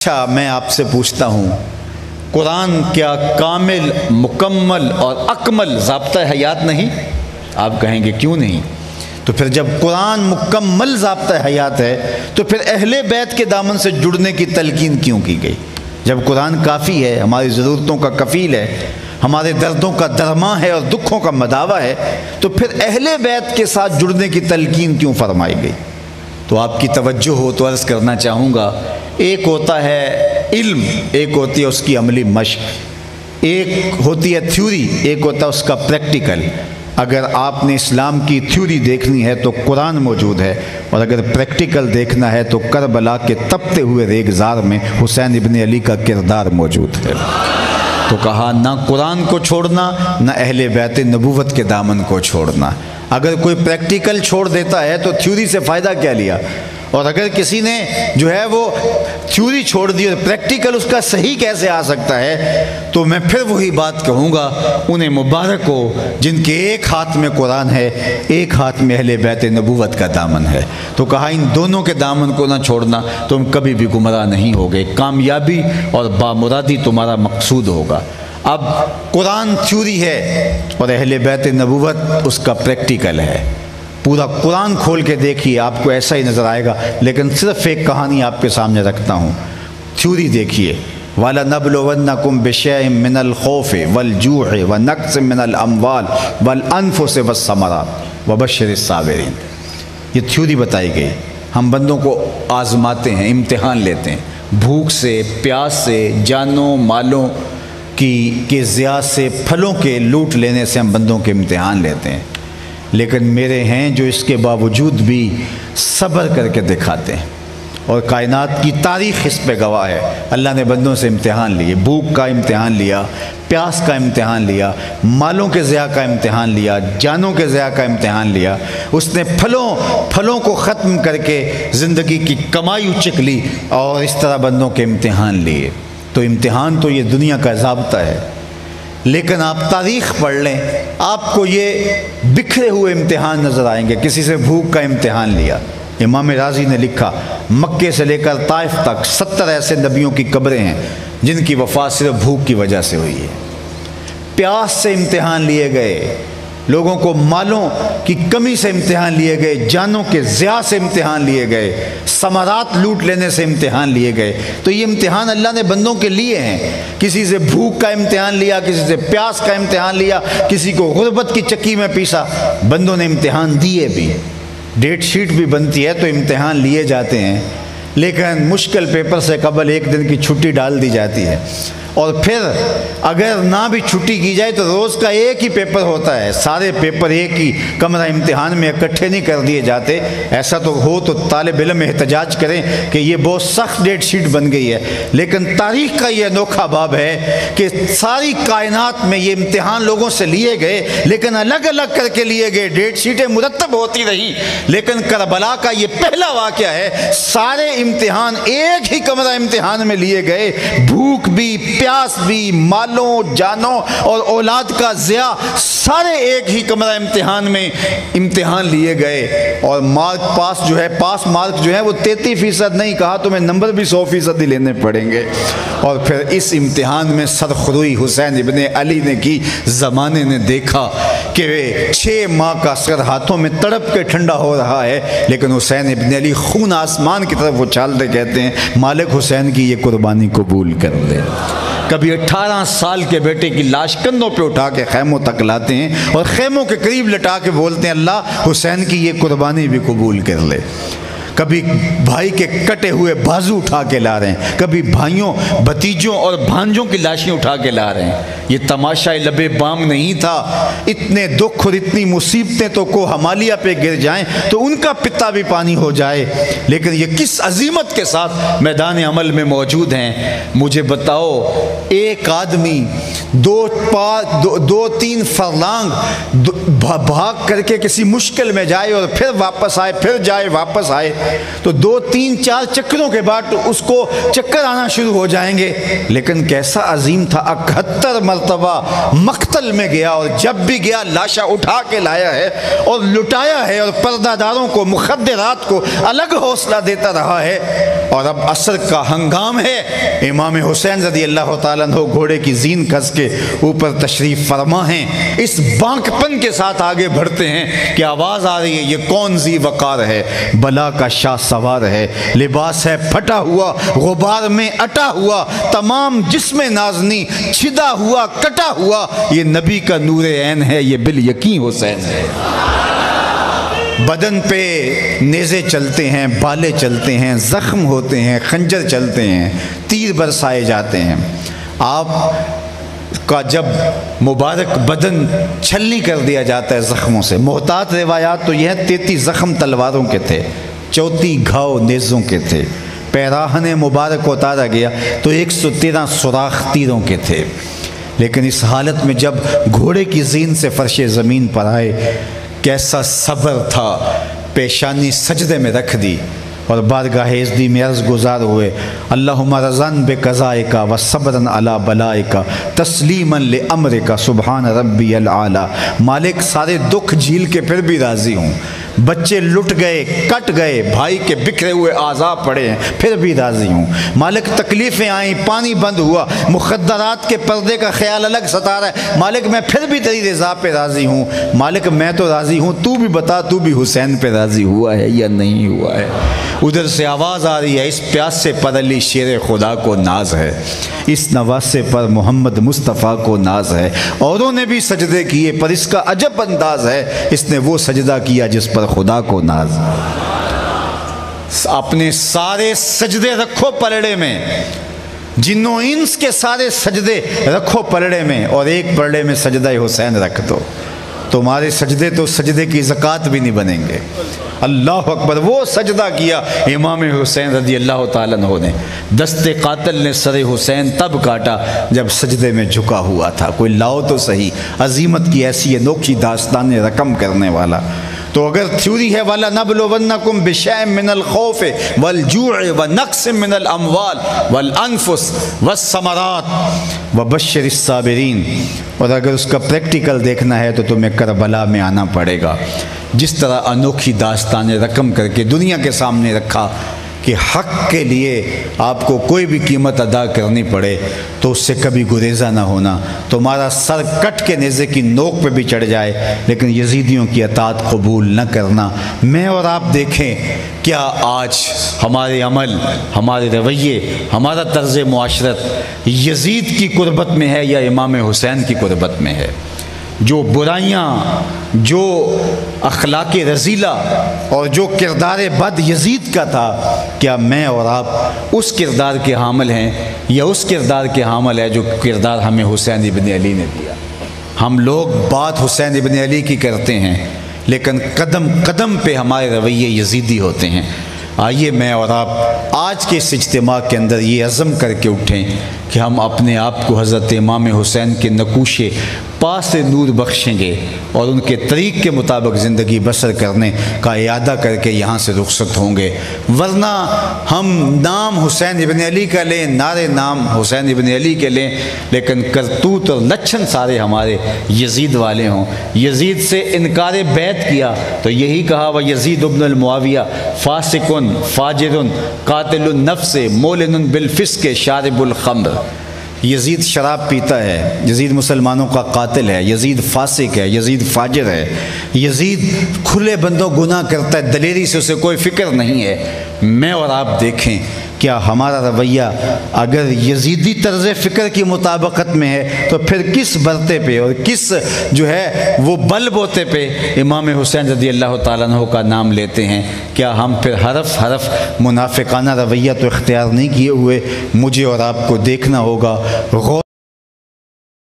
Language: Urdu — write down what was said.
اچھا میں آپ سے پوچھتا ہوں، قرآن کیا کامل، مکمل اور اکمل ضابطہ حیات نہیں؟ آپ کہیں گے کیوں نہیں؟ تو پھر جب قرآن مکمل ضابطہ حیات ہے تو پھر اہل بیت کے دامن سے جڑنے کی تلقین کیوں کی گئی؟ جب قرآن کافی ہے، ہماری ضرورتوں کا کفیل ہے، ہمارے دردوں کا درماں ہے اور دکھوں کا مداوا ہے، تو پھر اہل بیت کے ساتھ جڑنے کی تلقین کیوں فرمائی گئی؟ تو آپ کی توجہ ہو تو عرض کرنا چاہوں گا، ایک ہوتا ہے علم، ایک ہوتی ہے اس کی عملی مشق، ایک ہوتی ہے تھیوری، ایک ہوتا ہے اس کا پریکٹیکل۔ اگر آپ نے اسلام کی تھیوری دیکھنی ہے تو قرآن موجود ہے، اور اگر پریکٹیکل دیکھنا ہے تو کربلا کے تپتے ہوئے ریگزار میں حسین ابن علی کا کردار موجود ہے۔ تو کہا نہ قرآن کو چھوڑنا، نہ اہل بیت نبوت کے دامن کو چھوڑنا۔ اگر کوئی پریکٹیکل چھوڑ دیتا ہے تو تھیوری سے فائدہ کیا لیا؟ اور اگر کسی نے جو ہے وہ تھیوری چھوڑ دی اور پریکٹیکل اس کا صحیح کیسے آ سکتا ہے؟ تو میں پھر وہی بات کہوں گا، انہیں مبارک ہو جن کے ایک ہاتھ میں قرآن ہے، ایک ہاتھ میں اہل بیت نبوت کا دامن ہے۔ تو کہا ان دونوں کے دامن کو نہ چھوڑنا، تم کبھی بھی گمراہ نہیں ہوگے، کامیابی اور بامرادی تمہارا مقصود ہوگا۔ اب قرآن تھیوری ہے اور اہل بیت نبوت اس کا پریکٹیکل ہے۔ پورا قرآن کھول کے دیکھیے، آپ کو ایسا ہی نظر آئے گا، لیکن صرف ایک کہانی آپ کے سامنے رکھتا ہوں۔ تھیوری دیکھیے، وَلَنَبْلُوَنَّكُمْ بِشَيْءٍ مِّنَ الْخَوْفِ وَالْجُوعِ وَنَقْصٍ مِّنَ الْأَمْوَالِ وَالْأَنفُسِ وَالثَّمَرَاتِ وَبَشِّرِ الصَّابِرِينَ۔ یہ تھیوری بتائی گئی۔ ہم بندوں کو آزماتے ہیں، امتحان لیتے ہیں، بھوک سے، پیاس سے، جانوں مالوں کے ضیاع سے، پھلوں کے لوٹ لینے سے ہم بندوں کے امتحان لیتے ہیں، لیکن میرے ہیں جو اس کے باوجود بھی صبر کر کے دکھاتے ہیں، اور کائنات کی تاریخ اس پہ گواہ ہے۔ اللہ نے بندوں سے امتحان لیے، بھوک کا امتحان لیا، پیاس کا امتحان لیا، مالوں کے ضیاع کا امتحان لیا، جانوں کے ضیاع کا امتحان لیا۔ اس نے پھلوں کو ختم کر کے زندگی کی کمائی اچک لی، اور اس طرح بندوں کے امتحان لیے۔ تو امتحان تو یہ دنیا کا ضابطہ ہے، لیکن آپ تاریخ پڑھ لیں، آپ کو یہ بکھرے ہوئے امتحان نظر آئیں گے۔ کسی سے بھوک کا امتحان لیا، امام رازی نے لکھا مکے سے لے کر طائف تک 70 ایسے نبیوں کی قبریں ہیں جن کی وفات صرف بھوک کی وجہ سے ہوئی ہے۔ پیاس سے امتحان لیے گئے، لوگوں کو مالوں کی کمی سے امتحان لیے گئے، جانوں کے ضیاع سے امتحان لیے گئے، ثمرات لوٹ لینے سے امتحان لیے گئے۔ تو یہ امتحان اللہ نے بندوں کے لیے ہیں۔ کسی سے بھوک کا امتحان لیا، کسی سے پیاس کا امتحان لیا، کسی کو غربت کی چکی میں پیسا۔ بندوں نے امتحان دیے بھی، ڈیٹ شیٹ بھی بنتی ہے تو امتحان لیے جاتے ہیں، لیکن مشکل پیپر سے قبل ایک دن کی چھٹی ڈال دی جاتی ہے، اور پھر اگر نہ بھی چھٹی کی جائے تو روز کا ایک ہی پیپر ہوتا ہے۔ سارے پیپر ایک ہی کمرہ امتحان میں اکٹھے نہیں کر دیے جاتے۔ ایسا تو ہو تو طالب علم احتجاج کریں کہ یہ بہت سخت ڈیٹ شیٹ بن گئی ہے، لیکن تاریخ کا یہ انوکھا باب ہے کہ ساری کائنات میں یہ امتحان لوگوں سے لیے گئے، لیکن الگ الگ کر کے لیے گئے، ڈیٹ شیٹیں مرتب ہوتی رہی۔ لیکن کربلا کا یہ پہلا واقعہ ہے، سارے امتحان ایک ہی کمرہ امتحان میں لیے گئے، بھوک بھی، پیاس بھی، مالوں، جانوں اور اولاد کا ضیاع، سارے ایک ہی کمرہ امتحان میں امتحان لیے گئے۔ اور پاس مارک جو ہے وہ 33% نہیں، کہا تمہیں نمبر بھی 100% ہی لینے پڑیں گے۔ اور پھر اس امتحان میں سرخروئی حسین ابن علی نے کی۔ زمانے نے دیکھا کہ 6 ماہ کا سر ہاتھوں میں تڑپ کے ٹھنڈا ہو رہا ہے، لیکن حسین ابن علی خون آسمان کی طرف اچھالتے کہتے ہیں مالک حسین کی یہ قربانی قبول کر لے۔ کبھی 18 سال کے بیٹے کی لاش کندھوں پہ اٹھا کے خیموں تک لاتے ہیں، اور خیموں کے قریب لٹا کے بولتے ہیں اللہ حسین کی یہ قربانی بھی قبول کر لے۔ کبھی بھائی کے کٹے ہوئے بازو اٹھا کے لا رہے ہیں، کبھی بھائیوں، بھتیجوں اور بھانجوں کی لاشیں اٹھا کے لا رہے ہیں۔ یہ تماشا لبے بام نہیں تھا۔ اتنے دکھ اور اتنی مصیبتیں تو کو ہمالیہ پہ گر جائیں تو ان کا پتا بھی پانی ہو جائے، لیکن یہ کس عظیمت کے ساتھ میدان عمل میں موجود ہیں۔ مجھے بتاؤ، ایک آدمی 2-3 فرلانگ بھاگ کر کے کسی مشکل میں جائے اور پھر واپس آئے، پھر جائے واپس آئے، تو 2-3-4 چکروں کے بعد اس کو چکر آنا شروع ہو جائیں گے۔ لیکن کیسا عظیم تھا، 71 مرتبہ مقتل میں گیا، اور جب بھی گیا لاشا اٹھا کے لایا ہے اور لٹایا ہے، اور پردہ داروں کو، مخدرات کو الگ حوصلہ دیتا رہا ہے۔ اور اب عصر کا ہنگام ہے، امام حسین رضی اللہ تعالیٰ عنہ گھوڑے کی زین کس کے اوپر تشریف فرما ہیں، اس بانک پن کے ساتھ آگے بڑھتے ہیں کہ آواز آ رہی ہے، یہ کون ذی وقار ہے، بلا کا شاہ سوار ہے، لباس ہے پھٹا ہوا، غبار میں اٹا ہوا، تمام جسم نازنی چھدا ہوا، کٹا ہوا، یہ نبی کا نور عین ہے، یہ بالیقین حسین ہے۔ بدن پہ نیزے چلتے ہیں، بالے چلتے ہیں، زخم ہوتے ہیں، خنجر چلتے ہیں، تیر برسائے جاتے ہیں۔ آپ کا جب مبارک بدن چھلنی کر دیا جاتا ہے زخموں سے، محتاط روایات تو یہ ہے 33 زخم تلواروں کے تھے، 34 گھاؤ نیزوں کے تھے، پیراہن مبارک اتارا گیا تو 113 سوراخ تیروں کے تھے۔ لیکن اس حالت میں جب گھوڑے کی زین سے فرش زمین پر آئے، کیسا صبر تھا، پیشانی سجدے میں رکھ دی اور بارگاہ عزدی میں عرض گزار ہوئے، اللہم رضن بقضائک و صبرن علی بلائک تسلیما لامرک سبحان ربی العالی۔ مالک سارے دکھ جھیل کے پھر بھی راضی ہوں، بچے لٹ گئے، کٹ گئے، بھائی کے بکھرے ہوئے اعضاء پڑے ہیں، پھر بھی راضی ہوں۔ مالک تکلیفیں آئیں، پانی بند ہوا، مخدرات کے پردے کا خیال الگ ستا رہا ہے، مالک میں پھر بھی تیری رضا پہ راضی ہوں۔ مالک میں تو راضی ہوں، تو بھی بتا، تو بھی حسین پہ راضی ہوا ہے یا نہیں ہوا ہے؟ ادھر سے آواز آ رہی ہے، اس پیاسے پر علی شیر خدا کو ناز ہے، اس نواسے پر محمد مصطفیٰ کو ناز ہے۔ اوروں نے بھی سجدے کیے پر اس کا عجب انداز ہے، اس نے وہ سجدہ کیا جس پر خدا کو ناز۔ اپنے سارے سجدے رکھو پلڑے میں، جنوں انس کے سارے سجدے رکھو پلڑے میں، اور ایک پلڑے میں سجدہ حسین رکھ دو، تمہارے سجدے تو سجدے کی زکوٰۃ بھی نہیں بنیں گے۔ اللہ اکبر، وہ سجدہ کیا امام حسین رضی اللہ تعالیٰ عنہ نے۔ دست قاتل نے سر حسین تب کاٹا جب سجدے میں جھکا ہوا تھا۔ کوئی لاؤ تو صحیح عظیمت کی ایسی انوکھی داستان رقم کرنے والا۔ تو اگر تھیوری ہے وَلَنَبْلُوَنَّكُمْ بِشَيْءٍ مِّنَ الْخَوْفِ وَالْجُوعِ وَنَقْصٍ مِّنَ الْأَمْوَالِ وَالْأَنفُسِ وَالثَّمَرَاتِ وَبَشِّرِ الصَّابِرِينَ، اور اگر اس کا پریکٹیکل دیکھنا ہے تو تمہیں کربلا میں آنا پڑے گا۔ جس طرح انوکھی داستان رقم کر کے دنیا کے سامنے رکھا کہ حق کے لیے آپ کو کوئی بھی قیمت ادا کرنی پڑے تو اس سے کبھی گریزہ نہ ہونا، تمہارا سر کٹ کے نیزے کی نوک پہ بھی چڑھ جائے لیکن یزیدیوں کی اطاعت قبول نہ کرنا۔ میں اور آپ دیکھیں کیا آج ہمارے عمل، ہمارے رویے، ہمارا طرز معاشرت یزید کی قربت میں ہے یا امام حسین کی قربت میں ہے؟ جو برائیاں، جو اخلاق رذیلہ اور جو کردار بد یزید کا تھا، کیا میں اور آپ اس کردار کے حامل ہیں یا اس کردار کے حامل ہے جو کردار ہمیں حسین ابن علی نے دیا؟ ہم لوگ بات حسین ابن علی کی کرتے ہیں لیکن قدم قدم پہ ہمارے رویے یزیدی ہوتے ہیں۔ آئیے میں اور آپ آج کے اس اجتماع کے اندر یہ عزم کر کے اٹھیں کہ ہم اپنے آپ کو حضرت امام حسین کے نقوش پا سے نور بخشیں گے اور ان کے طریق کے مطابق زندگی بسر کرنے کا اعادہ کر کے یہاں سے رخصت ہوں گے۔ ورنہ ہم نام حسین ابن علی کا لیں، نعرے نام حسین ابن علی کے لیں، لیکن کرتوت اور لچھن سارے ہمارے یزید والے ہوں۔ یزید سے انکار بیعت کیا تو یہی کہا وہ یزید ابن المعاویہ فاسقن فاجر قاتل النفس مولن بالفسق شارب الخمر۔ یزید شراب پیتا ہے، یزید مسلمانوں کا قاتل ہے، یزید فاسق ہے، یزید فاجر ہے، یزید کھلے بندوں گناہ کرتا ہے، دلیری سے اسے کوئی فکر نہیں ہے۔ میں اور آپ دیکھیں کیا ہمارا رویہ اگر یزیدی طرز فکر کی مطابقت میں ہے تو پھر کس برتے پہ اور کس جو ہے وہ بل بوتے پہ امام حسین رضی اللہ تعالیٰ عنہ کا نام لیتے ہیں؟ کیا ہم پھر حرف حرف منافقانہ رویہ تو اختیار نہیں کیے ہوئے؟ مجھے اور آپ کو دیکھنا ہوگا، غور